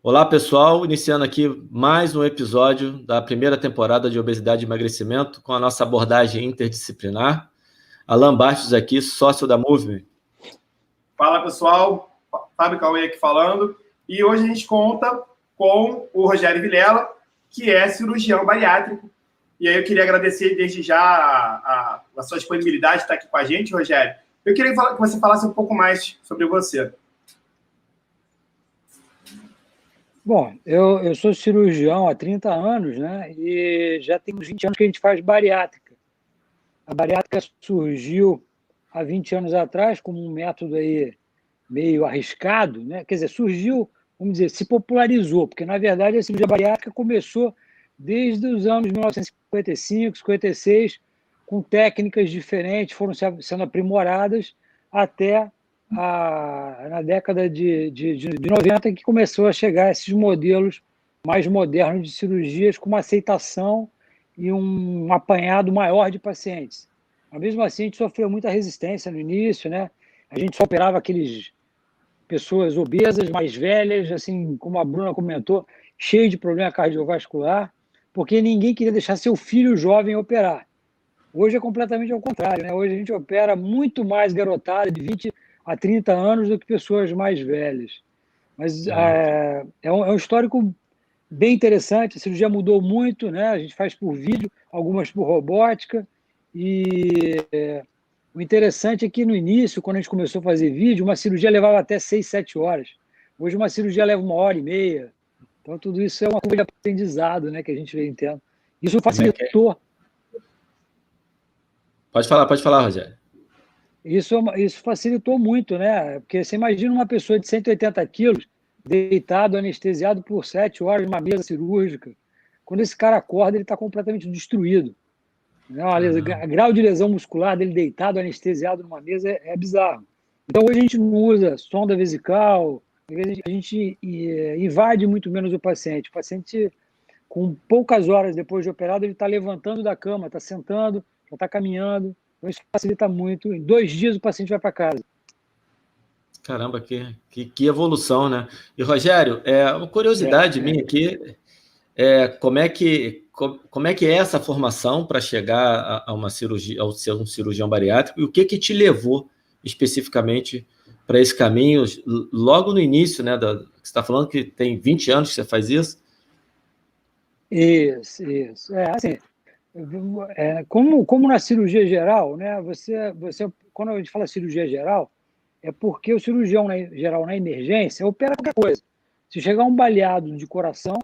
Olá, pessoal. Iniciando aqui mais um episódio da primeira temporada de Obesidade e Emagrecimento com a nossa abordagem interdisciplinar. Alan Bastos aqui, sócio da Movement. Fala, pessoal. Fábio Cauê aqui falando. E hoje a gente conta com o Rogério Vilela, que é cirurgião bariátrico. E aí eu queria agradecer desde já a sua disponibilidade de estar aqui com a gente, Rogério. Eu queria que você falasse um pouco mais sobre você. Bom, eu sou cirurgião há 30 anos, né? E já tem uns 20 anos que a gente faz bariátrica. A bariátrica surgiu há 20 anos atrás como um método aí meio arriscado, né? Quer dizer, surgiu, vamos dizer, se popularizou, porque, na verdade, a cirurgia bariátrica começou desde os anos 1955, 56, com técnicas diferentes, foram sendo aprimoradas até na década de 90, que começou a chegar esses modelos mais modernos de cirurgias com uma aceitação e um apanhado maior de pacientes. Mas mesmo assim, a gente sofreu muita resistência no início, né? A gente só operava aqueles pessoas obesas, mais velhas, assim como a Bruna comentou, cheio de problema cardiovascular, porque ninguém queria deixar seu filho jovem operar. Hoje é completamente ao contrário, né? Hoje a gente opera muito mais garotada de 20 a 30 anos do que pessoas mais velhas. Mas é um histórico bem interessante, a cirurgia mudou muito, né? A gente faz por vídeo, algumas por robótica, e o interessante é que no início, quando a gente começou a fazer vídeo, uma cirurgia levava até 6, 7 horas. Hoje uma cirurgia leva 1h30. Então tudo isso é uma curva de aprendizado, né, que a gente vem tendo. Isso facilitou. Pode falar, Rogério. Isso facilitou muito, né? Porque você imagina uma pessoa de 180 quilos deitado, anestesiado por 7 horas numa mesa cirúrgica. Quando esse cara acorda, ele está completamente destruído. O grau de lesão muscular dele deitado, anestesiado numa mesa é bizarro. Então, hoje a gente não usa sonda vesical, a gente invade muito menos o paciente. O paciente, com poucas horas depois de operado, ele está levantando da cama, está sentando, já está caminhando. Então, isso facilita muito. Em 2 dias, o paciente vai para casa. Caramba, que evolução, né? E, Rogério, uma curiosidade minha aqui, como é que é essa formação para chegar a uma cirurgia, ao ser um cirurgião bariátrico, e o que te levou especificamente para esse caminho, logo no início, né? Você está falando que tem 20 anos que você faz isso? Isso. Assim, como na cirurgia geral, né? Quando a gente fala cirurgia geral, é porque o cirurgião geral na emergência opera qualquer coisa. Se chegar um baleado de coração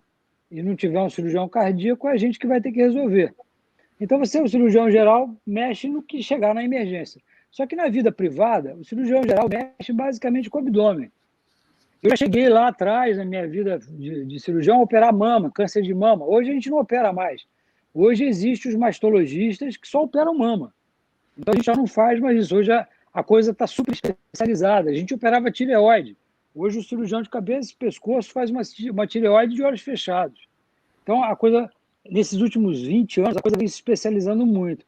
e não tiver um cirurgião cardíaco, é a gente que vai ter que resolver. Então, você, o cirurgião geral, mexe no que chegar na emergência. Só que na vida privada, o cirurgião geral mexe basicamente com o abdômen. Eu já cheguei lá atrás, na minha vida de cirurgião, a operar mama, câncer de mama. Hoje a gente não opera mais. Hoje existem os mastologistas que só operam mama. Então a gente já não faz mais isso. Hoje a coisa está super especializada. A gente operava tireoide. Hoje o cirurgião de cabeça e pescoço faz uma tireoide de olhos fechados. Então a coisa, nesses últimos 20 anos, a coisa vem se especializando muito.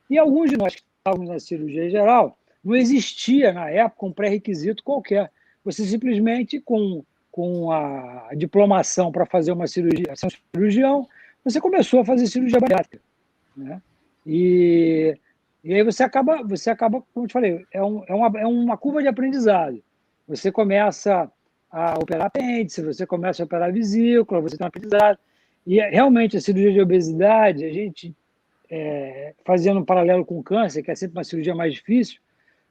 E alguns de nós que estávamos na cirurgia geral, não existia na época um pré-requisito qualquer. Você simplesmente, com a diplomação para fazer uma cirurgia, ser um cirurgião, você começou a fazer cirurgia bariátrica, né? E aí você acaba, como eu te falei, é uma curva de aprendizado. Você começa a operar apêndice, você começa a operar vesícula, você tem um aprendizado. E realmente a cirurgia de obesidade, a gente, fazendo um paralelo com o câncer, que é sempre uma cirurgia mais difícil,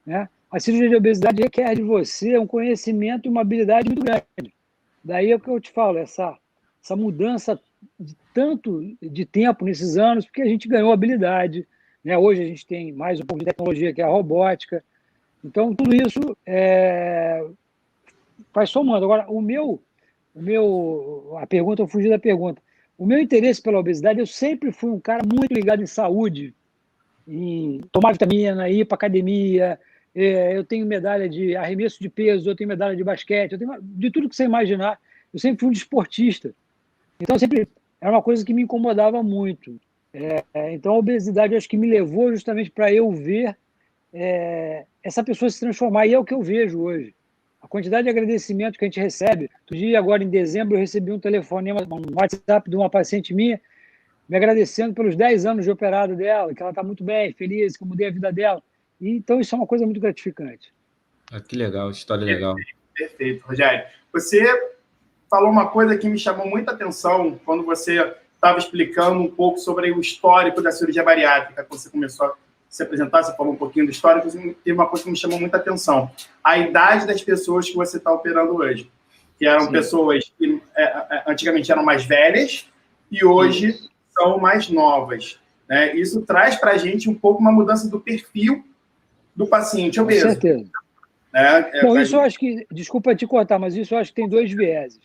né? A cirurgia de obesidade requer de você um conhecimento e uma habilidade muito grande. Daí é o que eu te falo, essa mudança de tanto de tempo nesses anos, porque a gente ganhou habilidade, né? Hoje a gente tem mais um pouco de tecnologia, que é a robótica. Então, tudo isso vai somando. Agora, a pergunta, eu fugi da pergunta. O meu interesse pela obesidade, eu sempre fui um cara muito ligado em saúde, em tomar vitamina, ir para academia. Eu tenho medalha de arremesso de peso, eu tenho medalha de basquete, eu tenho de tudo que você imaginar. Eu sempre fui um desportista. Então, sempre era uma coisa que me incomodava muito. Então, a obesidade, eu acho que me levou justamente para eu ver essa pessoa se transformar, e é o que eu vejo hoje. A quantidade de agradecimento que a gente recebe. Outro dia, agora em dezembro, eu recebi um telefonema, um WhatsApp de uma paciente minha, me agradecendo pelos 10 anos de operado dela, que ela está muito bem, feliz, que eu mudei a vida dela. E, então, isso é uma coisa muito gratificante. Que legal, história legal. Perfeito, Rogério. Você falou uma coisa que me chamou muita atenção quando você estava explicando um pouco sobre o histórico da cirurgia bariátrica, quando você começou a se apresentar, você falou um pouquinho do histórico, teve uma coisa que me chamou muita atenção. A idade das pessoas que você está operando hoje, que eram pessoas que antigamente eram mais velhas e hoje são mais novas. Né? Isso traz para a gente um pouco uma mudança do perfil do paciente obeso. Com certeza. Bom, isso eu acho que, desculpa te cortar, mas isso eu acho que tem 2 vieses.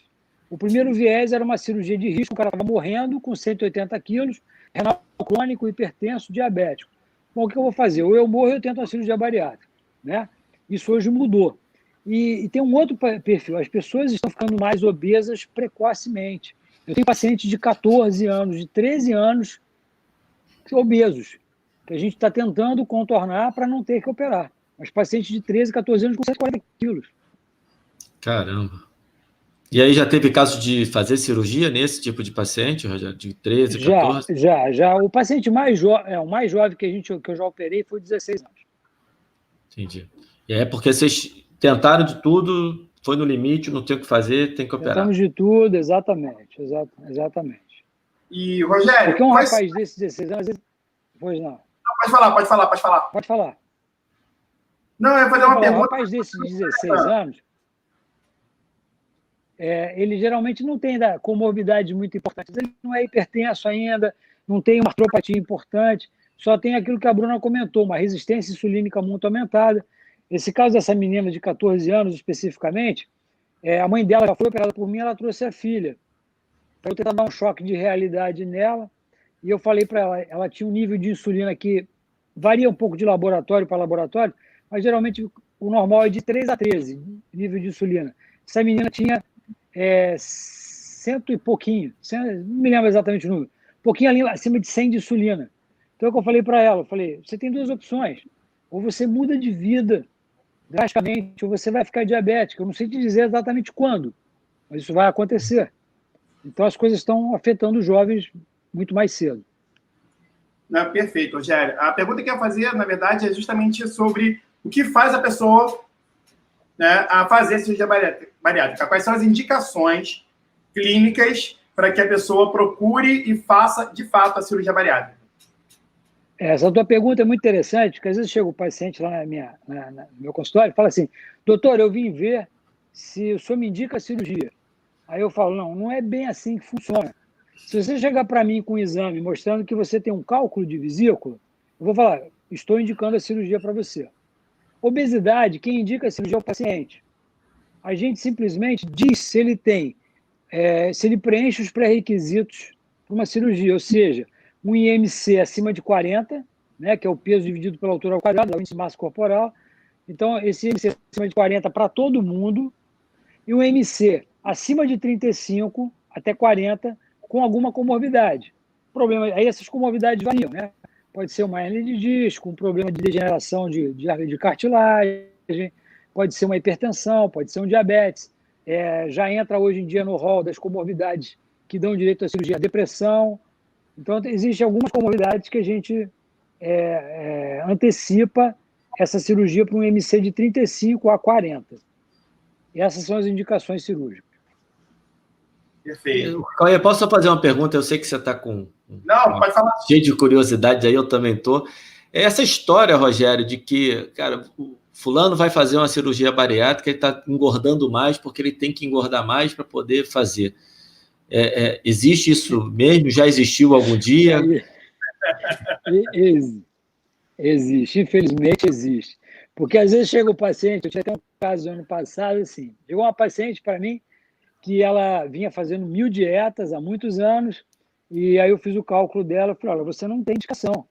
O primeiro viés era uma cirurgia de risco, o cara estava morrendo com 180 quilos, renal crônico, hipertenso, diabético. Bom, o que eu vou fazer? Ou eu morro ou eu tento uma cirurgia bariátrica. Né? Isso hoje mudou. E tem um outro perfil, as pessoas estão ficando mais obesas precocemente. Eu tenho pacientes de 14 anos, de 13 anos obesos, que a gente está tentando contornar para não ter que operar. Mas pacientes de 13, 14 anos com 140 quilos. Caramba. E aí já teve caso de fazer cirurgia nesse tipo de paciente, Rogério? De 13, 14? Já. O paciente mais jovem, o mais jovem que eu já operei foi 16 anos. Entendi. E é porque vocês tentaram de tudo, foi no limite, não tem o que fazer, tem que operar. Tentamos de tudo, exatamente. E, Rogério... Porque um rapaz desses 16 anos... Pois não. Pode falar. Pode falar. Não, eu ia fazer uma pergunta. Um rapaz desses 16 anos... ele geralmente não tem comorbidades muito importantes. Ele não é hipertenso ainda, não tem uma artropatia importante, só tem aquilo que a Bruna comentou, uma resistência insulínica muito aumentada. Esse caso dessa menina de 14 anos, especificamente, a mãe dela já foi operada por mim, ela trouxe a filha. Para eu tentar dar um choque de realidade nela, e eu falei para ela, ela tinha um nível de insulina que varia um pouco de laboratório para laboratório, mas geralmente o normal é de 3 a 13, nível de insulina. Essa menina tinha 100 e pouquinho, não me lembro exatamente o número, um pouquinho ali acima de 100 de insulina. Então, é o que eu falei para ela, você tem 2 opções, ou você muda de vida drasticamente, ou você vai ficar diabética. Eu não sei te dizer exatamente quando, mas isso vai acontecer. Então, as coisas estão afetando os jovens muito mais cedo. Não, perfeito, Rogério. A pergunta que eu ia fazer, na verdade, é justamente sobre o que faz a pessoa, né, a fazer cirurgia bariátrica. Quais são as indicações clínicas para que a pessoa procure e faça, de fato, a cirurgia bariátrica? Essa tua pergunta é muito interessante, porque às vezes chega o paciente lá no meu consultório e fala assim, doutor, eu vim ver se o senhor me indica a cirurgia. Aí eu falo, não é bem assim que funciona. Se você chegar para mim com um exame mostrando que você tem um cálculo de vesícula, eu vou falar, estou indicando a cirurgia para você. Obesidade, quem indica a cirurgia é o paciente. A gente simplesmente diz se ele tem, se ele preenche os pré-requisitos para uma cirurgia, ou seja, um IMC acima de 40, né, que é o peso dividido pela altura ao quadrado, é o índice de massa corporal. Então, esse IMC acima de 40 para todo mundo, e um IMC acima de 35 até 40, com alguma comorbidade. Aí essas comorbidades variam, né? Pode ser uma hernia de disco, um problema de degeneração de cartilagem, pode ser uma hipertensão, pode ser um diabetes. Já entra hoje em dia no rol das comorbidades que dão direito à cirurgia, a depressão. Então, existem algumas comorbidades que a gente antecipa essa cirurgia para um IMC de 35 a 40. E essas são as indicações cirúrgicas. Perfeito. Cauê, posso só fazer uma pergunta? Eu sei que você está com... Não, pode falar. Cheio de curiosidade, aí eu também estou. Essa história, Rogério, de que, cara, o fulano vai fazer uma cirurgia bariátrica e está engordando mais porque ele tem que engordar mais para poder fazer. Existe isso mesmo? Já existiu algum dia? Existe, infelizmente existe. Porque às vezes chega o paciente, eu tinha até um caso ano passado, assim, chegou uma paciente para mim que ela vinha fazendo 1000 dietas há muitos anos, e aí eu fiz o cálculo dela, falei, olha, você não tem indicação.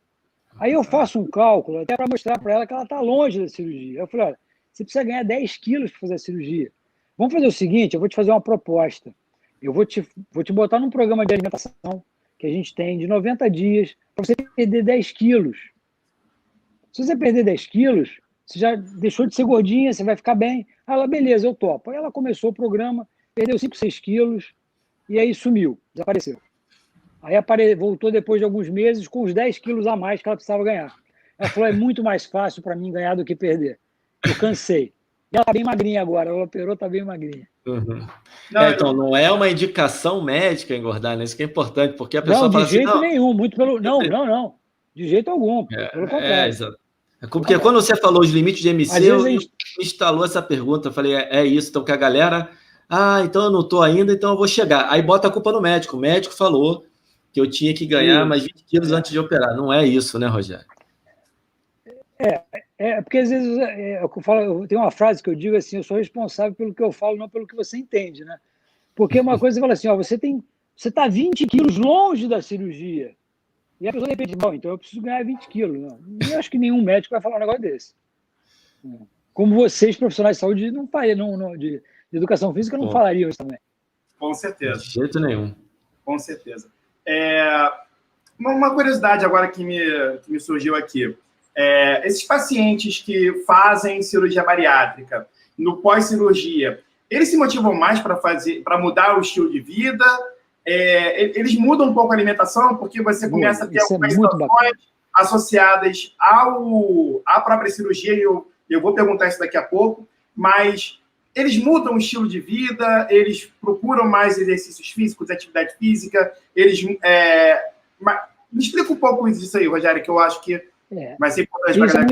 Aí eu faço um cálculo até para mostrar para ela que ela está longe da cirurgia. Eu falei, olha, você precisa ganhar 10 quilos para fazer a cirurgia. Vamos fazer o seguinte, eu vou te fazer uma proposta. Eu vou te botar num programa de alimentação que a gente tem de 90 dias para você perder 10 quilos. Se você perder 10 quilos, você já deixou de ser gordinha, você vai ficar bem. Aí ela, beleza, eu topo. Aí ela começou o programa, perdeu 5, 6 quilos, e aí sumiu, desapareceu. Aí voltou depois de alguns meses com os 10 quilos a mais que ela precisava ganhar. Ela falou, é muito mais fácil para mim ganhar do que perder. Eu cansei. E ela está bem magrinha agora, ela operou, está bem magrinha. Uhum. Então, não é uma indicação médica engordar, né? Isso que é importante, porque a pessoa Não, de fala assim, jeito não... nenhum, muito pelo... Não, de jeito algum, pelo contrário. Exato. Porque quando você falou os limites de MC, me instalou essa pergunta, eu falei, é isso, então que a galera, então eu não estou ainda, então eu vou chegar. Aí bota a culpa no médico, o médico falou que eu tinha que ganhar mais 20 quilos antes de operar. Não é isso, né, Rogério? Porque às vezes eu tenho uma frase que eu digo assim, eu sou responsável pelo que eu falo, não pelo que você entende, né? Porque uma coisa você fala assim, você está 20 quilos longe da cirurgia. E a pessoa de repente, bom, então eu preciso ganhar 20 quilos. Não. E eu acho que nenhum médico vai falar um negócio desse. Como vocês, profissionais de saúde, de educação física, não falariam isso também. Com certeza. De jeito nenhum. Com certeza. Uma curiosidade agora que me surgiu aqui. Esses pacientes que fazem cirurgia bariátrica, no pós-cirurgia, eles se motivam mais para mudar o estilo de vida? Eles mudam um pouco a alimentação, porque você começa a ter algumas situações associadas à própria cirurgia, e eu vou perguntar isso daqui a pouco, mas eles mudam o estilo de vida, eles procuram mais exercícios físicos, atividade física, me explica um pouco disso aí, Rogério, que eu acho que vai ser importante para a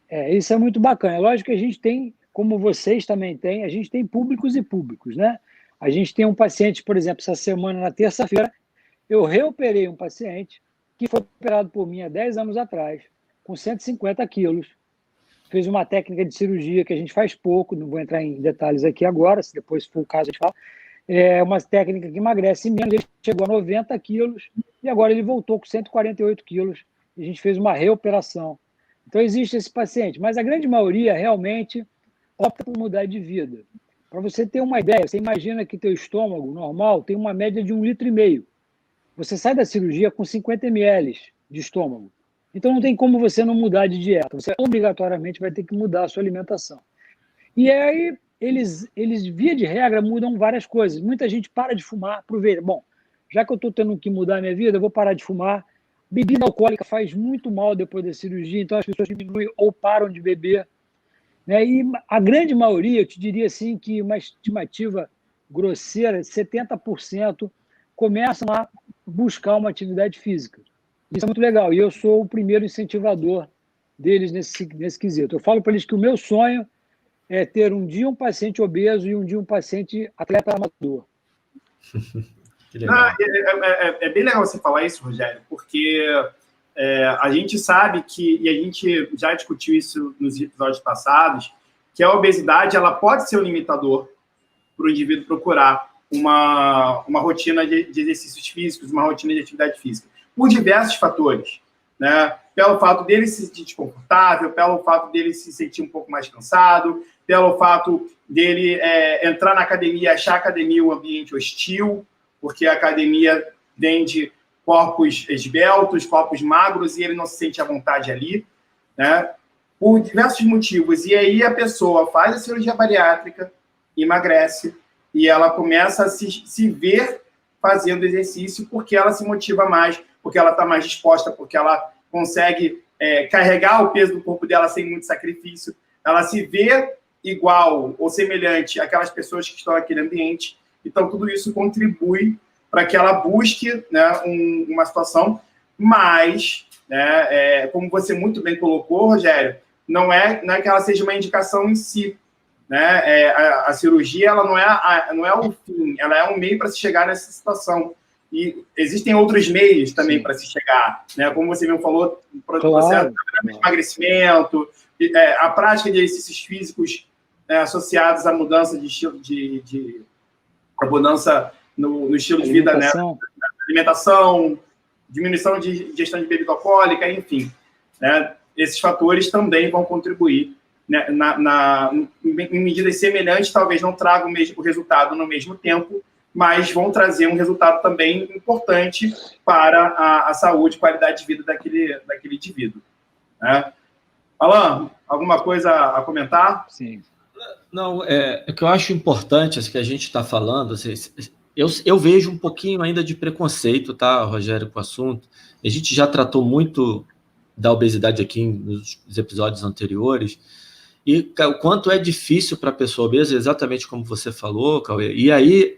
galera. Isso é muito bacana. É lógico que a gente tem, como vocês também têm, a gente tem públicos e públicos, né? A gente tem um paciente, por exemplo, essa semana, na terça-feira, eu reoperei um paciente que foi operado por mim há 10 anos atrás, com 150 quilos. Fez uma técnica de cirurgia que a gente faz pouco, não vou entrar em detalhes aqui agora, se depois for o caso a gente fala. É uma técnica que emagrece menos, ele chegou a 90 quilos e agora ele voltou com 148 quilos. E a gente fez uma reoperação. Então existe esse paciente, mas a grande maioria realmente opta por mudar de vida. Para você ter uma ideia, você imagina que teu estômago normal tem uma média de 1,5 litro. Você sai da cirurgia com 50 ml de estômago. Então não tem como você não mudar de dieta. Você obrigatoriamente vai ter que mudar a sua alimentação. E aí eles via de regra, mudam várias coisas. Muita gente para de fumar, aproveita. Bom, já que eu estou tendo que mudar a minha vida, eu vou parar de fumar. Bebida alcoólica faz muito mal depois da cirurgia, então as pessoas diminuem ou param de beber. E a grande maioria, eu te diria assim, que uma estimativa grosseira, 70%, começam a buscar uma atividade física. Isso é muito legal. E eu sou o primeiro incentivador deles nesse quesito. Eu falo para eles que o meu sonho é ter um dia um paciente obeso e um dia um paciente atleta amador. É bem legal você falar isso, Rogério, porque a gente sabe que, e a gente já discutiu isso nos episódios passados, que a obesidade ela pode ser um limitador para o indivíduo procurar uma rotina de exercícios físicos, uma rotina de atividade física, por diversos fatores, né? Pelo fato dele se sentir desconfortável, pelo fato dele se sentir um pouco mais cansado, pelo fato dele entrar na academia e achar a academia um ambiente hostil, porque a academia vende corpos esbeltos, corpos magros, e ele não se sente à vontade ali, né? Por diversos motivos. E aí a pessoa faz a cirurgia bariátrica, emagrece, e ela começa a se ver fazendo exercício porque ela se motiva mais, porque ela está mais disposta, porque ela consegue carregar o peso do corpo dela sem muito sacrifício. Ela se vê igual ou semelhante àquelas pessoas que estão naquele ambiente. Então, tudo isso contribui para que ela busque, né, uma situação, mas, né, como você muito bem colocou, Rogério, não é que ela seja uma indicação em si, né? A cirurgia ela não é o fim, ela é um meio para se chegar nessa situação. E existem outros meios também para se chegar, né? Como você mesmo falou, o processo de emagrecimento, a prática de exercícios físicos, né, associados à mudança de estilo a mudança no estilo de vida, né? Alimentação, diminuição de ingestão de bebida alcoólica, enfim, né? Esses fatores também vão contribuir, né, em medidas semelhantes, talvez não tragam o resultado no mesmo tempo, mas vão trazer um resultado também importante para a saúde e qualidade de vida daquele indivíduo, né? Alan, alguma coisa a comentar? Sim. Não, o que eu acho importante, assim, que a gente está falando, assim, eu vejo um pouquinho ainda de preconceito, tá, Rogério, com o assunto. A gente já tratou muito da obesidade aqui nos episódios anteriores, e o quanto é difícil para a pessoa obesa, exatamente como você falou, Cauê, e aí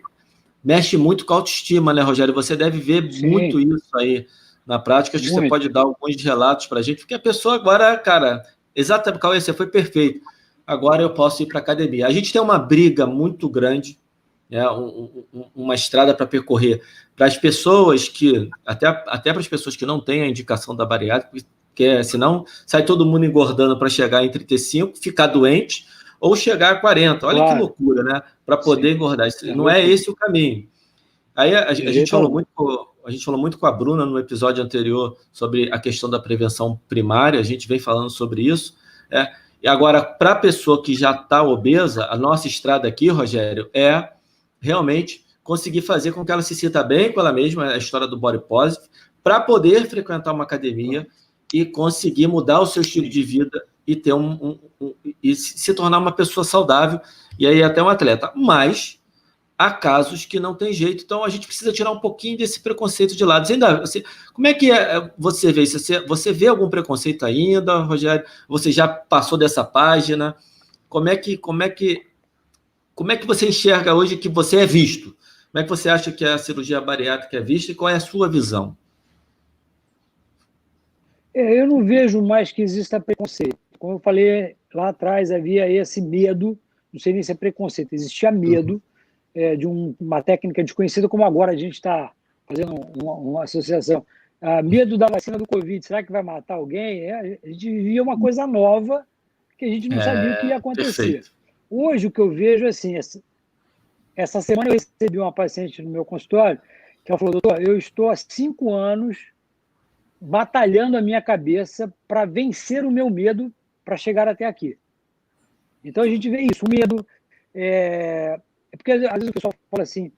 mexe muito com a autoestima, né, Rogério? Você deve ver Sim, muito isso aí na prática. Acho que você muito. pode dar alguns relatos para a gente, porque a pessoa agora, cara, exatamente, Cauê, você foi perfeito. Agora eu posso ir para a academia. A gente tem uma briga muito grande, né, uma estrada para percorrer para as pessoas que, até para as pessoas que não têm a indicação da bariátrica, porque senão sai todo mundo engordando para chegar em 35, ficar doente, ou chegar a 40. Olha que Claro. loucura, né? Para poder engordar. Não é esse o caminho. Aí a gente falou muito com a Bruna no episódio anterior sobre a questão da prevenção primária, a gente vem falando sobre isso. E agora, para a pessoa que já está obesa, a nossa estrada aqui, Rogério, é realmente conseguir fazer com que ela se sinta bem com ela mesma, a história do body positive, para poder frequentar uma academia e conseguir mudar o seu estilo de vida e ter e se tornar uma pessoa saudável, e aí até um atleta. Mas há casos que não tem jeito, então a gente precisa tirar um pouquinho desse preconceito de lado. Como é que você vê isso? Você vê algum preconceito ainda, Rogério? Você já passou dessa página? Como é que você enxerga hoje que você é visto? Como é que você acha que a cirurgia bariátrica é vista e qual é a sua visão? Eu não vejo mais que exista preconceito. Como eu falei lá atrás, havia esse medo, não sei nem se é preconceito, existia medo de uma técnica desconhecida, como agora a gente está fazendo uma associação. Medo da vacina do Covid, será que vai matar alguém? A gente vivia uma coisa nova que a gente não sabia o que ia acontecer. Perfeito. Hoje o que eu vejo é assim, essa semana eu recebi uma paciente no meu consultório que ela falou, doutor, eu estou há 5 anos batalhando a minha cabeça para vencer o meu medo para chegar até aqui. Então a gente vê isso, o medo. Porque às vezes o pessoal fala assim,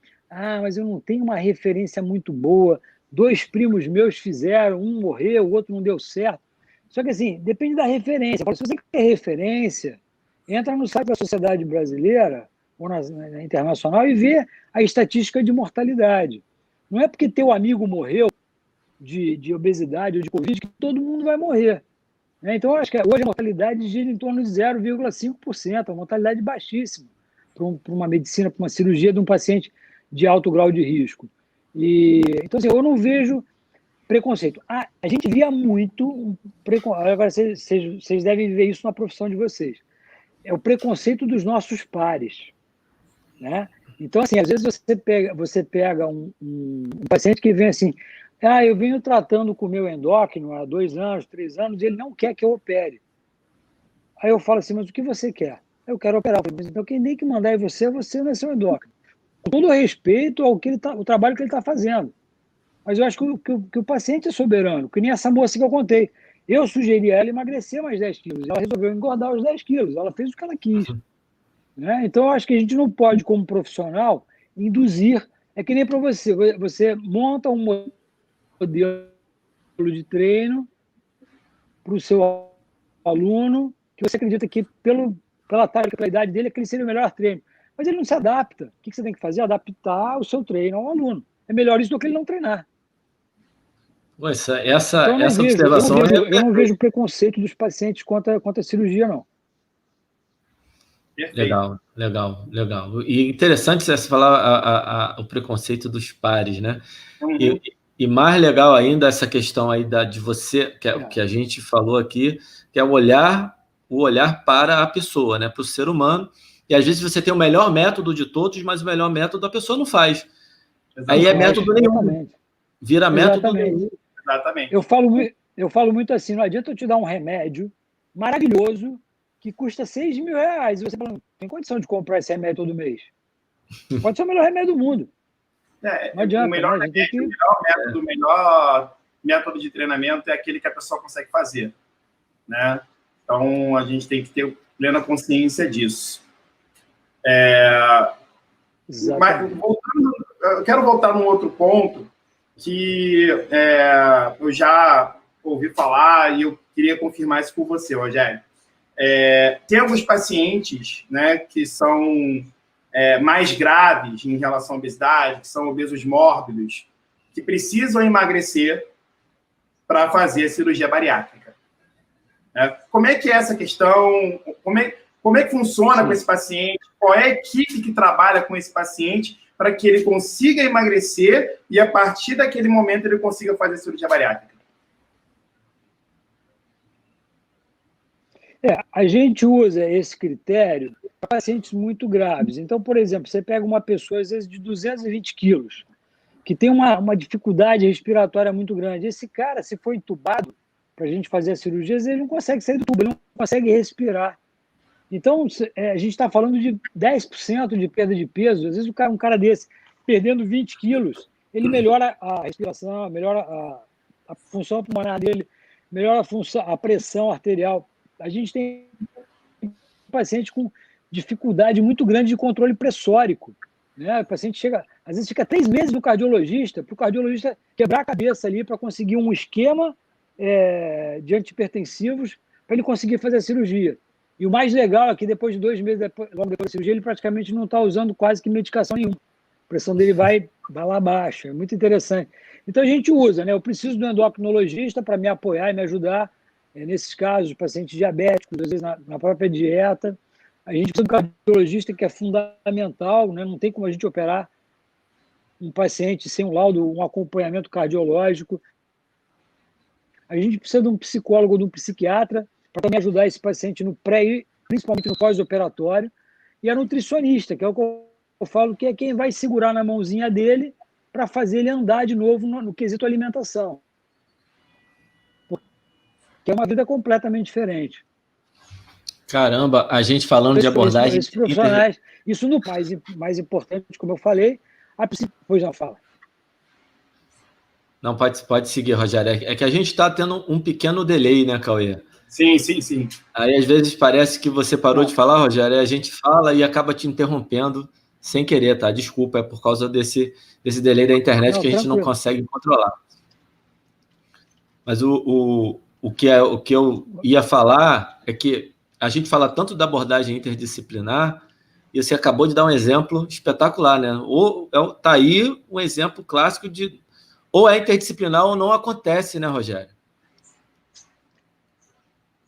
mas eu não tenho uma referência muito boa, 2 primos meus fizeram, um morreu, o outro não deu certo. Só que assim, depende da referência. Se você quer referência, entra no site da Sociedade Brasileira ou na internacional e vê a estatística de mortalidade. Não é porque teu amigo morreu de obesidade ou de Covid que todo mundo vai morrer. Então, eu acho que hoje a mortalidade gira em torno de 0,5%, uma mortalidade baixíssima para uma medicina, para uma cirurgia de um paciente de alto grau de risco. Então, assim, eu não vejo preconceito. A gente via muito agora vocês devem ver isso na profissão de vocês. É o preconceito dos nossos pares, né? Então, assim, às vezes você pega um paciente que vem assim, eu venho tratando com o meu endócrino há 2 anos, 3 anos, e ele não quer que eu opere. Aí eu falo assim, mas o que você quer? Eu quero operar. Eu falo, então quem tem que mandar é você não é seu endócrino. Com todo respeito ao o trabalho que ele está fazendo. Mas eu acho que o paciente é soberano, que nem essa moça que eu contei. Eu sugeri a ela emagrecer mais 10 quilos. Ela resolveu engordar os 10 quilos. Ela fez o que ela quis. Né? Então, eu acho que a gente não pode, como profissional, induzir. É que nem para você. Você monta um modelo de treino para o seu aluno, que você acredita que, pela tática, pela idade dele, aquele seria o melhor treino. Mas ele não se adapta. O que você tem que fazer? Adaptar o seu treino ao aluno. É melhor isso do que ele não treinar. Essa observação... Eu não vejo preconceito dos pacientes contra a cirurgia, não. Legal. E interessante você falar o preconceito dos pares, né? Uhum. E mais legal ainda essa questão aí de você, que a gente falou aqui, que é o olhar para a pessoa, né? Para o ser humano. E às vezes você tem o melhor método de todos, mas o melhor método a pessoa não faz. Aí é método nenhum. Vira método nenhum. Exatamente. Eu falo muito assim, não adianta eu te dar um remédio maravilhoso que custa R$6 mil. E você fala, não tem condição de comprar esse remédio todo mês. Pode ser o melhor remédio do mundo. Não adianta. O melhor remédio, o melhor método de treinamento é aquele que a pessoa consegue fazer. Né? Então, a gente tem que ter plena consciência disso. Mas, eu quero voltar num outro ponto que eu já ouvi falar e eu queria confirmar isso com você, Rogério. Tem alguns pacientes, né, que são mais graves em relação à obesidade, que são obesos mórbidos, que precisam emagrecer para fazer a cirurgia bariátrica. Como é que é essa questão? Como é que funciona com esse paciente? Qual é a equipe que trabalha com esse paciente para que ele consiga emagrecer e, a partir daquele momento, ele consiga fazer a cirurgia bariátrica? A gente usa esse critério para pacientes muito graves. Então, por exemplo, você pega uma pessoa, às vezes, de 220 quilos, que tem uma dificuldade respiratória muito grande. Esse cara, se for entubado para a gente fazer a cirurgia, ele não consegue sair do tubo, ele não consegue respirar. Então, a gente está falando de 10% de perda de peso. Às vezes, um cara desse, perdendo 20 quilos, ele melhora a respiração, melhora a função pulmonar dele, melhora a pressão arterial. A gente tem paciente com dificuldade muito grande de controle pressórico. Né? O paciente às vezes fica 3 meses no cardiologista, para o cardiologista quebrar a cabeça ali para conseguir um esquema de antihipertensivos para ele conseguir fazer a cirurgia. E o mais legal é que depois de 2 meses, logo depois da cirurgia, ele praticamente não está usando quase que medicação nenhuma. A pressão dele vai lá abaixo. É muito interessante. Então a gente usa, né? Eu preciso do endocrinologista para me apoiar e me ajudar nesses casos, pacientes diabéticos, às vezes na própria dieta. A gente precisa do cardiologista, que é fundamental, né? Não tem como a gente operar um paciente sem um laudo, um acompanhamento cardiológico. A gente precisa de um psicólogo, de um psiquiatra, para também ajudar esse paciente no pré e principalmente no pós-operatório. E a nutricionista, que é o que eu falo, que é quem vai segurar na mãozinha dele para fazer ele andar de novo no quesito alimentação. Que é uma vida completamente diferente. Caramba, a gente falando de abordagem... Esses profissionais, isso no mais importante, como eu falei, pois não, fala. Não, pode seguir, Rogério. É que a gente está tendo um pequeno delay, né, Cauê? Sim. Aí, às vezes, parece que você parou de falar, Rogério, e a gente fala e acaba te interrompendo sem querer, tá? Desculpa, é por causa desse delay da internet que a gente não consegue controlar. Mas o que eu ia falar é que a gente fala tanto da abordagem interdisciplinar e você acabou de dar um exemplo espetacular, né? Tá aí um exemplo clássico de ou é interdisciplinar ou não acontece, né, Rogério?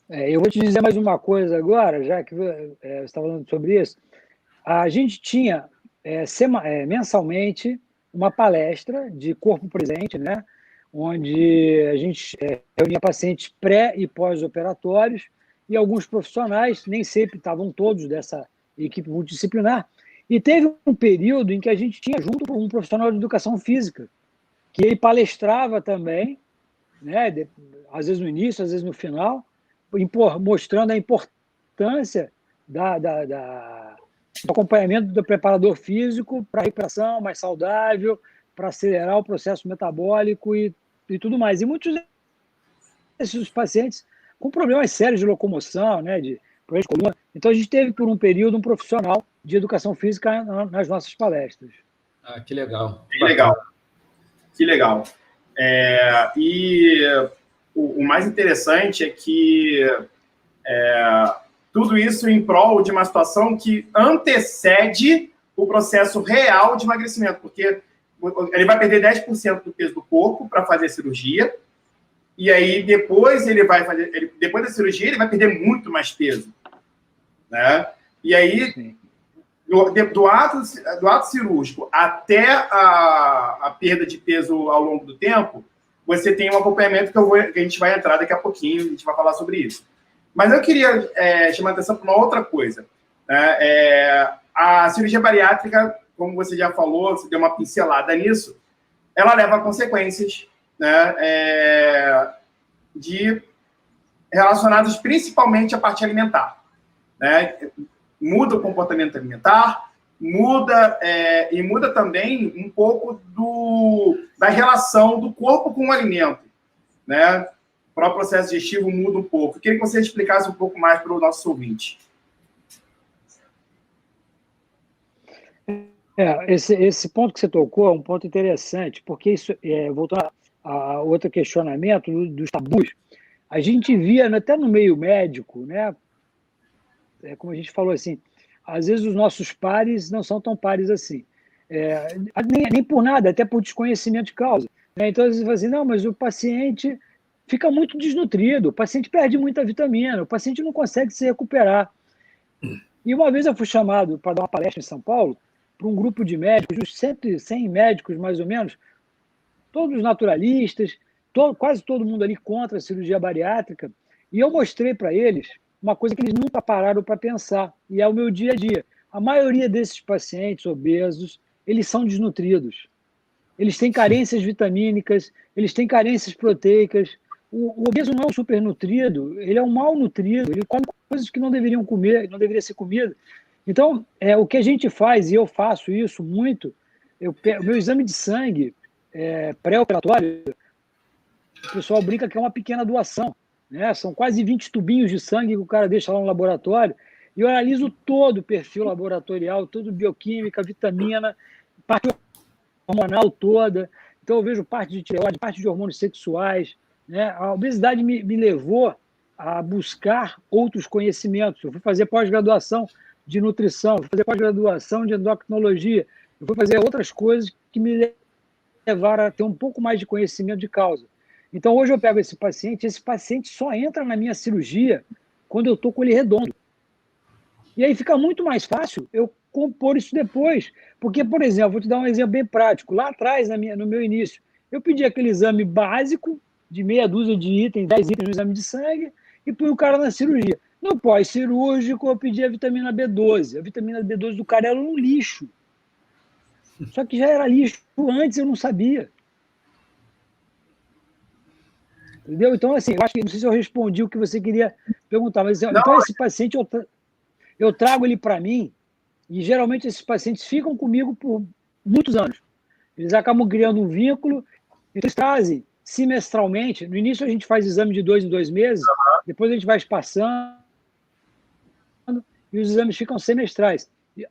Eu vou te dizer mais uma coisa agora, já que você está falando sobre isso. A gente tinha mensalmente uma palestra de corpo presente, né? Onde a gente reunia pacientes pré- e pós-operatórios e alguns profissionais, nem sempre estavam todos dessa equipe multidisciplinar, e teve um período em que a gente tinha junto um profissional de educação física, que ele palestrava também, né, às vezes no início, às vezes no final, mostrando a importância do acompanhamento do preparador físico para a recuperação mais saudável, para acelerar o processo metabólico e tudo mais. E muitos desses pacientes com problemas sérios de locomoção, né, de problemas de coluna. Então, a gente teve, por um período, um profissional de educação física nas nossas palestras. Que legal. Que legal. E o mais interessante é que tudo isso em prol de uma situação que antecede o processo real de emagrecimento, porque ele vai perder 10% do peso do corpo para fazer a cirurgia, e aí depois depois da cirurgia ele vai perder muito mais peso, né? E aí do ato cirúrgico até a perda de peso ao longo do tempo, você tem um acompanhamento que a gente vai entrar daqui a pouquinho, a gente vai falar sobre isso. Mas eu queria chamar a atenção para uma outra coisa. A cirurgia bariátrica, como você já falou, você deu uma pincelada nisso, ela leva a consequências, né, relacionadas principalmente à parte alimentar. Né? Muda o comportamento alimentar, muda também um pouco da relação do corpo com o alimento. Né? O próprio processo digestivo muda um pouco. Eu queria que você explicasse um pouco mais para o nosso ouvinte. Esse ponto que você tocou é um ponto interessante, porque isso, voltando a outro questionamento dos tabus, a gente via até no meio médico, né, como a gente falou assim, às vezes os nossos pares não são tão pares assim. Nem por nada, até por desconhecimento de causa. Né? Então, às vezes, você fala assim, não, mas o paciente fica muito desnutrido, o paciente perde muita vitamina, o paciente não consegue se recuperar. E uma vez eu fui chamado para dar uma palestra em São Paulo para um grupo de médicos, uns 100 médicos mais ou menos, todos naturalistas, quase todo mundo ali contra a cirurgia bariátrica, e eu mostrei para eles uma coisa que eles nunca pararam para pensar, e é o meu dia a dia. A maioria desses pacientes obesos, eles são desnutridos. Eles têm carências vitamínicas, eles têm carências proteicas. O obeso não é um supernutrido, ele é um mal nutrido, ele come coisas que não deveriam comer, não deveria ser comida. Então, o que a gente faz, e eu faço isso muito, o meu exame de sangue pré-operatório, o pessoal brinca que é uma pequena doação, né? São quase 20 tubinhos de sangue que o cara deixa lá no laboratório, e eu analiso todo o perfil laboratorial, toda bioquímica, vitamina, parte hormonal toda. Então, eu vejo parte de tireoide, parte de hormônios sexuais. Né? A obesidade me levou a buscar outros conhecimentos. Eu fui fazer pós-graduação de nutrição, fui fazer pós-graduação de endocrinologia, eu fui fazer outras coisas que me levaram a ter um pouco mais de conhecimento de causa. Então, hoje eu pego esse paciente só entra na minha cirurgia quando eu estou com ele redondo. E aí fica muito mais fácil eu compor isso depois. Porque, por exemplo, vou te dar um exemplo bem prático. Lá atrás, no meu início, eu pedi aquele exame básico de meia dúzia de itens, 10 itens no exame de sangue, e punha o cara na cirurgia. No pós-cirúrgico, eu pedi a vitamina B12. A vitamina B12 do cara era um lixo. Só que já era lixo antes, eu não sabia. Entendeu? Então, assim, eu acho que, não sei se eu respondi o que você queria perguntar, mas então esse paciente, eu trago ele para mim, e geralmente esses pacientes ficam comigo por muitos anos. Eles acabam criando um vínculo, então eles trazem semestralmente. No início a gente faz exame de 2 em 2 meses, depois a gente vai espaçando, e os exames ficam semestrais.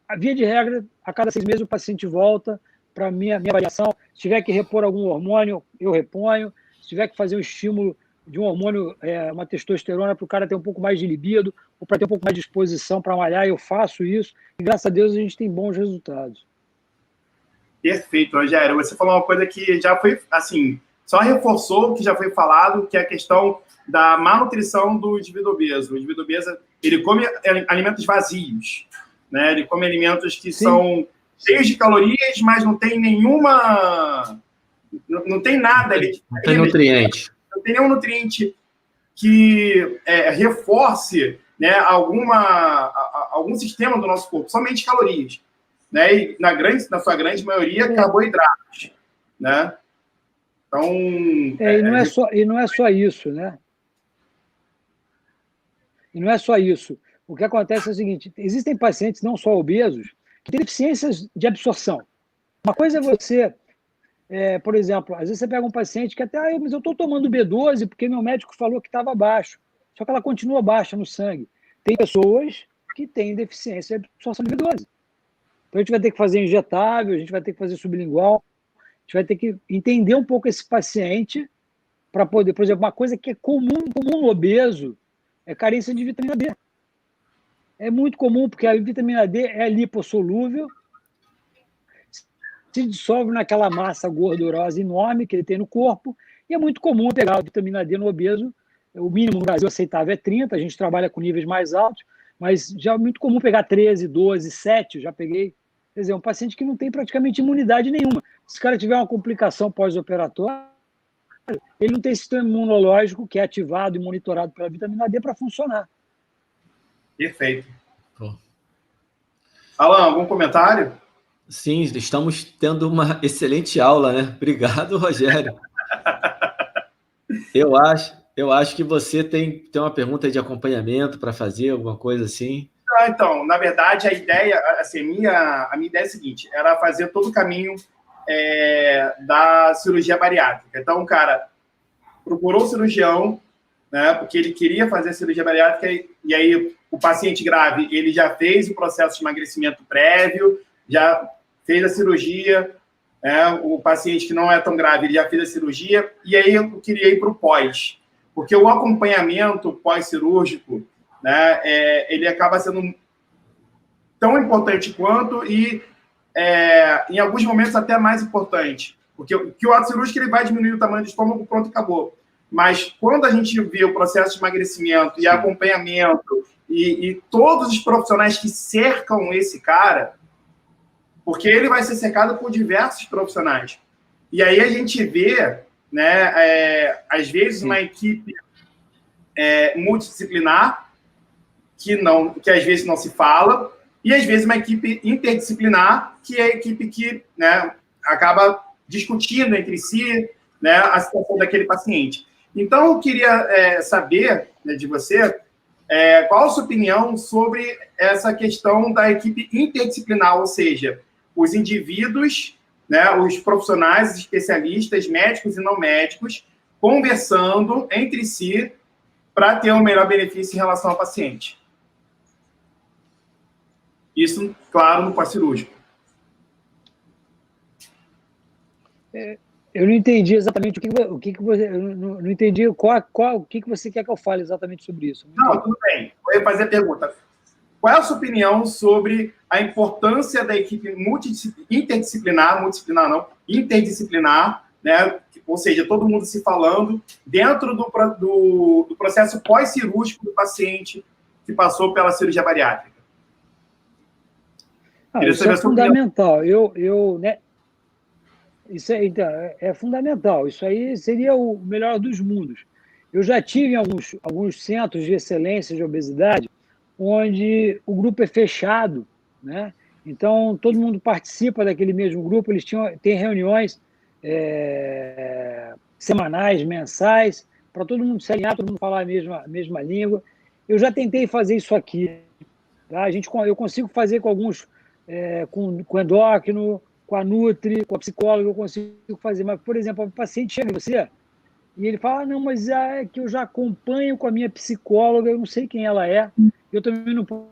A via de regra, a cada 6 meses o paciente volta para a minha avaliação. Se tiver que repor algum hormônio, eu reponho. Se tiver que fazer um estímulo de um hormônio, uma testosterona, para o cara ter um pouco mais de libido, ou para ter um pouco mais de disposição para malhar, eu faço isso. E graças a Deus a gente tem bons resultados. Perfeito, Rogério. Você falou uma coisa que já foi, assim, só reforçou o que já foi falado, que é a questão da malnutrição do indivíduo obeso. O indivíduo obeso, ele come alimentos vazios, né? Ele come alimentos que são cheios de calorias, mas não tem nenhuma... Não tem nada ali. Não tem nutriente. Não tem nenhum nutriente que reforce, né, algum sistema do nosso corpo, somente calorias. Né? E na sua grande maioria, carboidratos. Né? Então... E não é só isso, né? E não é só isso. O que acontece é o seguinte, existem pacientes, não só obesos, que têm deficiências de absorção. Uma coisa é você... por exemplo, às vezes você pega um paciente que até, mas eu estou tomando B12 porque meu médico falou que estava baixo. Só que ela continua baixa no sangue. Tem pessoas que têm deficiência de absorção de B12. Então a gente vai ter que fazer injetável, a gente vai ter que fazer sublingual, a gente vai ter que entender um pouco esse paciente para poder, por exemplo, uma coisa que é comum no obeso é carência de vitamina D. É muito comum porque a vitamina D é lipossolúvel, se dissolve naquela massa gordurosa enorme que ele tem no corpo, e é muito comum pegar a vitamina D no obeso. O mínimo no Brasil aceitável é 30, a gente trabalha com níveis mais altos, mas já é muito comum pegar 13, 12, 7, eu já peguei. Quer dizer, um paciente que não tem praticamente imunidade nenhuma. Se o cara tiver uma complicação pós-operatória, ele não tem sistema imunológico que é ativado e monitorado pela vitamina D para funcionar. Perfeito. Alan, algum comentário? Sim, estamos tendo uma excelente aula, né? Obrigado, Rogério. Eu acho que você tem uma pergunta de acompanhamento para fazer, alguma coisa assim. Então, na verdade, a ideia, assim, a minha ideia é a seguinte, era fazer todo o caminho da cirurgia bariátrica. Então, o cara procurou o cirurgião, né, porque ele queria fazer a cirurgia bariátrica, e aí o paciente grave, ele já fez o processo de emagrecimento prévio, já fez a cirurgia, o paciente que não é tão grave, ele já fez a cirurgia, e aí eu queria ir para o pós, porque o acompanhamento pós-cirúrgico, né, ele acaba sendo tão importante quanto e, em alguns momentos, até mais importante. Porque o ato cirúrgico ele vai diminuir o tamanho do estômago, pronto, acabou. Mas quando a gente vê o processo de emagrecimento e acompanhamento e todos os profissionais que cercam esse cara, porque ele vai ser cercado por diversos profissionais. E aí a gente vê, né, às vezes, uma equipe multidisciplinar que às vezes não se fala, e às vezes uma equipe interdisciplinar, que é a equipe que, né, acaba discutindo entre si, né, a situação daquele paciente. Então, eu queria saber, né, de você qual a sua opinião sobre essa questão da equipe interdisciplinar, ou seja, os indivíduos, né, os profissionais, especialistas, médicos e não médicos, conversando entre si para ter um melhor benefício em relação ao paciente. Isso, claro, no pós-cirúrgico. Eu não entendi exatamente o que você... Eu não entendi o que você quer que eu fale exatamente sobre isso. Não, tudo bem. Eu ia fazer a pergunta. Qual é a sua opinião sobre a importância da equipe interdisciplinar, né? Ou seja, todo mundo se falando dentro do processo pós-cirúrgico do paciente que passou pela cirurgia bariátrica? Isso é fundamental. Né, isso então, é fundamental. Isso aí seria o melhor dos mundos. Eu já tive em alguns centros de excelência de obesidade onde o grupo é fechado, né? Então, todo mundo participa daquele mesmo grupo, eles têm reuniões semanais, mensais, para todo mundo se alinhar, todo mundo falar a mesma língua. Eu já tentei fazer isso aqui. Tá? Eu consigo fazer com alguns, com endócrino, com a Nutri, com a psicóloga, eu consigo fazer. Mas, por exemplo, o paciente chega em você e ele fala, não, mas é que eu já acompanho com a minha psicóloga, eu não sei quem ela é, eu também não posso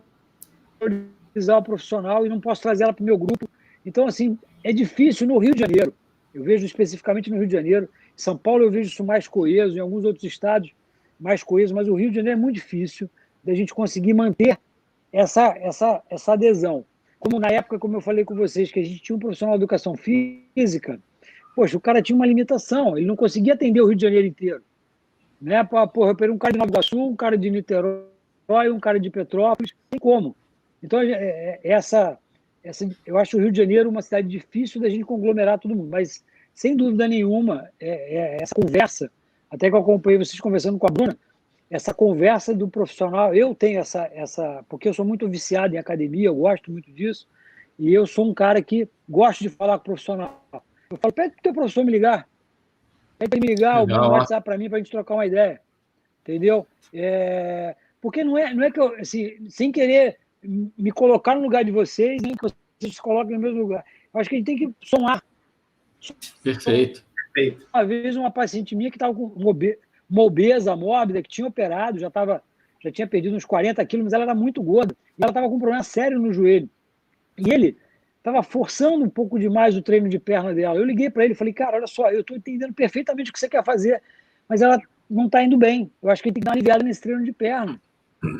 utilizar o profissional e não posso trazer ela para o meu grupo. Então, assim, é difícil no Rio de Janeiro. Eu vejo especificamente no Rio de Janeiro. Em São Paulo eu vejo isso mais coeso, em alguns outros estados mais coeso, mas o Rio de Janeiro é muito difícil da gente conseguir manter essa adesão. Como na época, como eu falei com vocês, que a gente tinha um profissional de educação física, poxa, o cara tinha uma limitação, ele não conseguia atender o Rio de Janeiro inteiro. Né? Porra, eu peguei um cara de Nova Iguaçu, um cara de Niterói, um cara de Petrópolis, não tem como. Então, eu acho o Rio de Janeiro uma cidade difícil da gente conglomerar todo mundo, mas, sem dúvida nenhuma, essa conversa, até que eu acompanhei vocês conversando com a Bruna, essa conversa do profissional, eu tenho porque eu sou muito viciado em academia, eu gosto muito disso, e eu sou um cara que gosto de falar com o profissional. Eu falo, pede para o teu professor me ligar. Pede para ele me ligar, manda um WhatsApp para mim, para a gente trocar uma ideia. Entendeu? Porque não é que eu, assim, sem querer me colocar no lugar de vocês, nem que vocês se coloquem no mesmo lugar. Eu acho que a gente tem que somar. Perfeito. Uma vez uma paciente minha que estava com uma obesa mórbida, que tinha operado, já tinha perdido uns 40 quilos, mas ela era muito gorda. E ela estava com um problema sério no joelho. E ele estava forçando um pouco demais o treino de perna dela. Eu liguei para ele e falei, cara, olha só, eu estou entendendo perfeitamente o que você quer fazer, mas ela não está indo bem. Eu acho que ele tem que dar uma aliviada nesse treino de perna.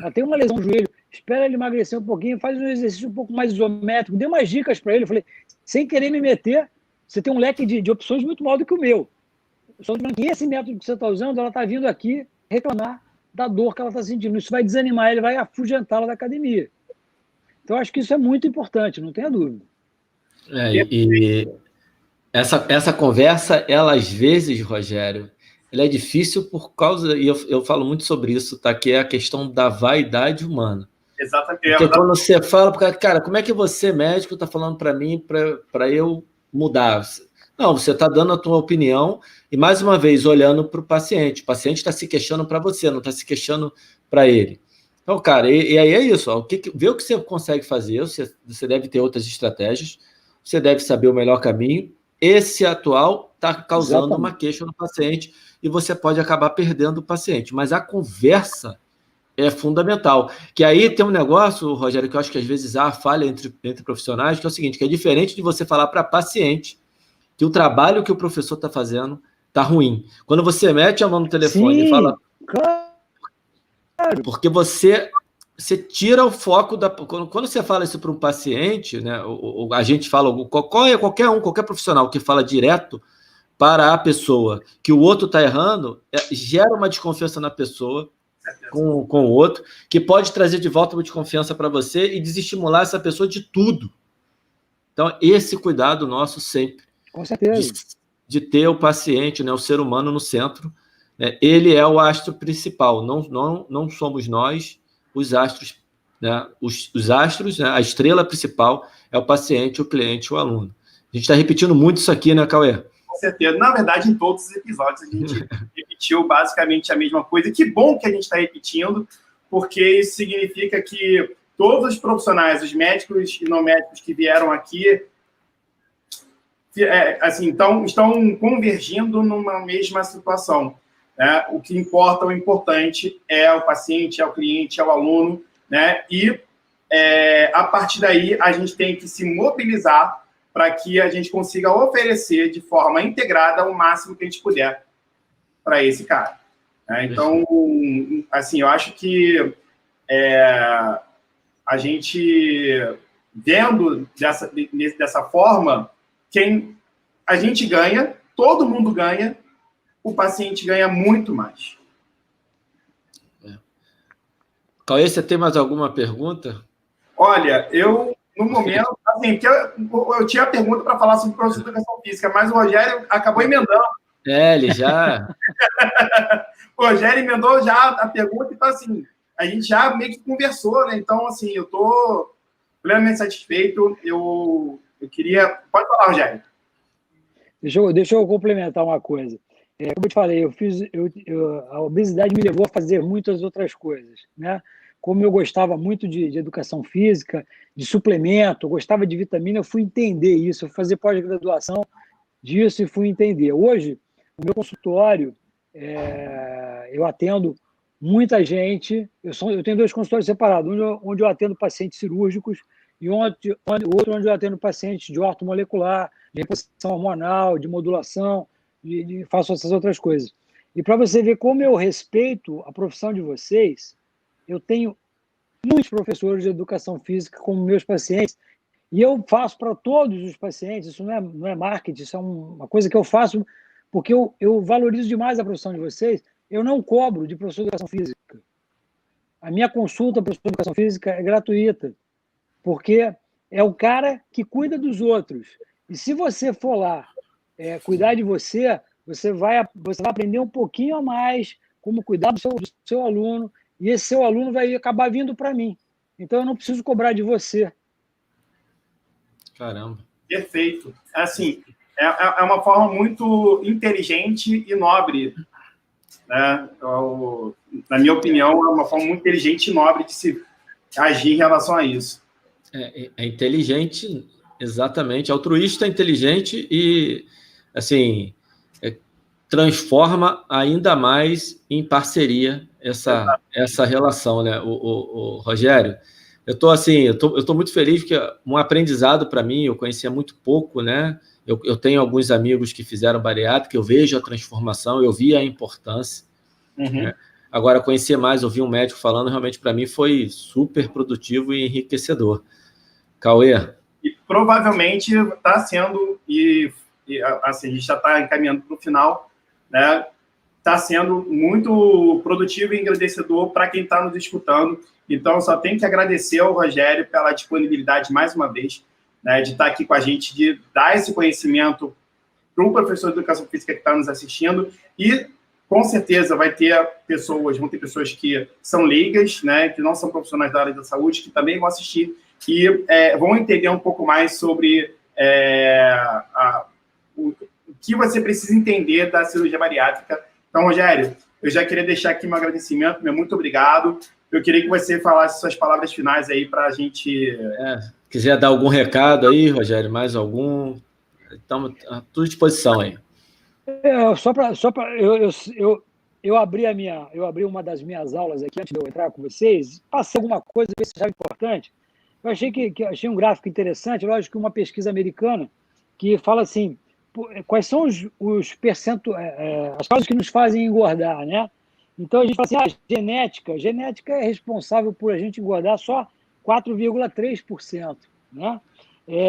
Ela tem uma lesão no joelho, espera ele emagrecer um pouquinho, faz um exercício um pouco mais isométrico, dei umas dicas para ele. Eu falei, sem querer me meter, você tem um leque de opções muito maior do que o meu. Só que esse método que você está usando, ela está vindo aqui reclamar da dor que ela está sentindo. Isso vai desanimar ele, vai afugentá-la da academia. Então, acho que isso é muito importante, não tenha dúvida. E essa conversa, ela às vezes, Rogério, ela é difícil por causa, e eu falo muito sobre isso, tá? Que é a questão da vaidade humana. Exatamente. Porque quando você fala, cara, como é que você, médico, está falando para mim para eu mudar? Não, você está dando a tua opinião e, mais uma vez, olhando para o paciente. O paciente está se queixando para você, não está se queixando para ele. Então, cara, e aí é isso. Ó, vê o que você consegue fazer. Você deve ter outras estratégias. Você deve saber o melhor caminho. Esse atual está causando uma queixa no paciente e você pode acabar perdendo o paciente. Mas a conversa é fundamental. Que aí tem um negócio, Rogério, que eu acho que às vezes há falha entre profissionais, que é o seguinte, que é diferente de você falar para paciente que o trabalho que o professor está fazendo está ruim. Quando você mete a mão no telefone e fala... Claro. Porque você você tira o foco da... Quando você fala isso para um paciente, né, a gente fala, qualquer profissional que fala direto para a pessoa que o outro está errando, gera uma desconfiança na pessoa com o outro, que pode trazer de volta uma desconfiança para você e desestimular essa pessoa de tudo. Então, esse cuidado nosso sempre. Com certeza. De ter o paciente, né, o ser humano no centro, né, ele é o astro principal, não somos nós os astros, né, os astros, né, a estrela principal é o paciente, o cliente, o aluno. A gente está repetindo muito isso aqui, né, Cauê? Com certeza. Na verdade, em todos os episódios a gente repetiu basicamente a mesma coisa. Que bom que a gente está repetindo, porque isso significa que todos os profissionais, os médicos e não médicos que vieram aqui, assim, estão convergindo numa mesma situação. Né? O que importa, o importante é o paciente, é o cliente, é o aluno, né? E a partir daí a gente tem que se mobilizar para que a gente consiga oferecer de forma integrada o máximo que a gente puder para esse cara. Né? Então, assim, eu acho que a gente, vendo dessa forma, a gente ganha, todo mundo ganha, o paciente ganha muito mais. Cauê, você tem mais alguma pergunta? Olha, no momento, assim, porque eu tinha pergunta para falar sobre o professor de educação física, mas o Rogério acabou emendando. Ele já... O Rogério emendou já a pergunta, então, assim, a gente já meio que conversou, né? Então, assim, eu estou plenamente satisfeito. Eu queria... Pode falar, Rogério. Deixa eu complementar uma coisa. Como eu te falei, a obesidade me levou a fazer muitas outras coisas, né? Como eu gostava muito de educação física, de suplemento, eu gostava de vitamina, eu fui entender isso, eu fui fazer pós-graduação disso e fui entender. Hoje, no meu consultório, eu atendo muita gente, eu tenho 2 consultórios separados, onde eu atendo pacientes cirúrgicos e outro onde eu atendo pacientes de ortomolecular, de reposição hormonal, de modulação, faço essas outras coisas. E para você ver como eu respeito a profissão de vocês, eu tenho muitos professores de educação física como meus pacientes, e eu faço para todos os pacientes, isso não é marketing, isso é uma coisa que eu faço porque eu valorizo demais a profissão de vocês, eu não cobro de professor de educação física. A minha consulta para professor de educação física é gratuita, porque é o cara que cuida dos outros. E se você for lá cuidar de você, você vai aprender um pouquinho a mais como cuidar do seu aluno, e esse seu aluno vai acabar vindo para mim. Então, eu não preciso cobrar de você. Caramba. Perfeito. Assim, é uma forma muito inteligente e nobre, né? Na minha opinião, é uma forma muito inteligente e nobre de se agir em relação a isso. É inteligente, exatamente, altruísta, inteligente e, assim, transforma ainda mais em parceria essa relação, né? O Rogério, eu tô muito feliz porque é um aprendizado para mim, eu conhecia muito pouco, né? Eu tenho alguns amigos que fizeram bariátrica, eu vejo a transformação, eu vi a importância. Né? Agora, conhecer mais, ouvir um médico falando, realmente para mim foi super produtivo e enriquecedor. Cauê? E provavelmente está sendo, assim, a gente já está encaminhando para o final, né? Está sendo muito produtivo e engrandecedor para quem está nos escutando. Então, só tenho que agradecer ao Rogério pela disponibilidade mais uma vez, né, de estar aqui com a gente, de dar esse conhecimento para um professor de educação física que está nos assistindo. E, com certeza, vão ter pessoas que são leigas, né, que não são profissionais da área da saúde, que também vão assistir e vão entender um pouco mais sobre o que você precisa entender da cirurgia bariátrica. Então, Rogério, eu já queria deixar aqui um agradecimento, muito obrigado. Eu queria que você falasse suas palavras finais aí para a gente... Quiser dar algum recado aí, Rogério, mais algum? Estamos à tua disposição aí. Eu abri uma das minhas aulas aqui antes de eu entrar com vocês, passei alguma coisa que você achava importante. Eu achei um gráfico interessante, lógico que uma pesquisa americana que fala assim, quais são os percentuais, as causas que nos fazem engordar, né? Então a gente fala assim, genética é responsável por a gente engordar só 4,3%, né?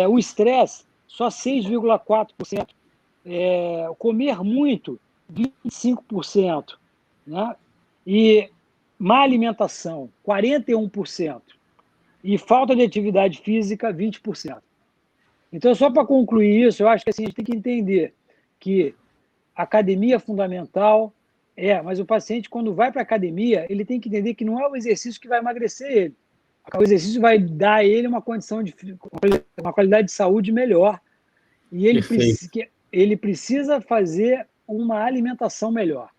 O estresse, só 6,4%. Comer muito, 25%, né? E má alimentação, 41%. E falta de atividade física, 20%. Então, só para concluir isso, eu acho que assim, a gente tem que entender que a academia é fundamental, mas o paciente, quando vai para a academia, ele tem que entender que não é o exercício que vai emagrecer ele. O exercício vai dar a ele uma condição de uma qualidade de saúde melhor. E ele precisa fazer uma alimentação melhor.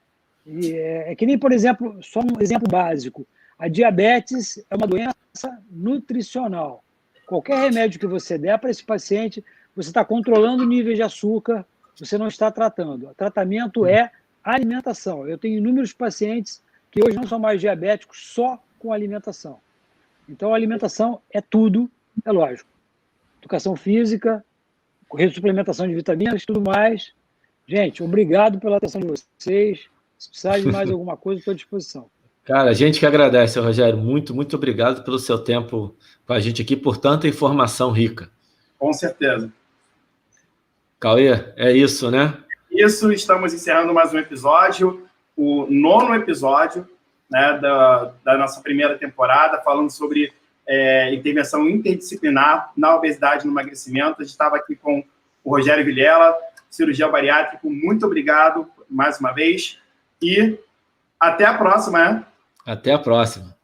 E é que nem, por exemplo, só um exemplo básico, a diabetes é uma doença nutricional. Qualquer remédio que você der para esse paciente, você está controlando o nível de açúcar, você não está tratando. O tratamento é alimentação. Eu tenho inúmeros pacientes que hoje não são mais diabéticos só com alimentação. Então, a alimentação é tudo, é lógico. Educação física, suplementação de vitaminas, tudo mais. Gente, obrigado pela atenção de vocês. Se precisar de mais alguma coisa, estou à disposição. Cara, a gente que agradece, Rogério. Muito, muito obrigado pelo seu tempo com a gente aqui, por tanta informação rica. Com certeza. Cauê, é isso, né? Isso, estamos encerrando mais um episódio, o 9º episódio, né, da nossa primeira temporada, falando sobre intervenção interdisciplinar na obesidade e no emagrecimento. A gente estava aqui com o Rogério Vilela, cirurgião bariátrico. Muito obrigado mais uma vez e até a próxima, né? Até a próxima.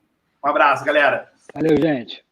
Um abraço, galera. Valeu, gente.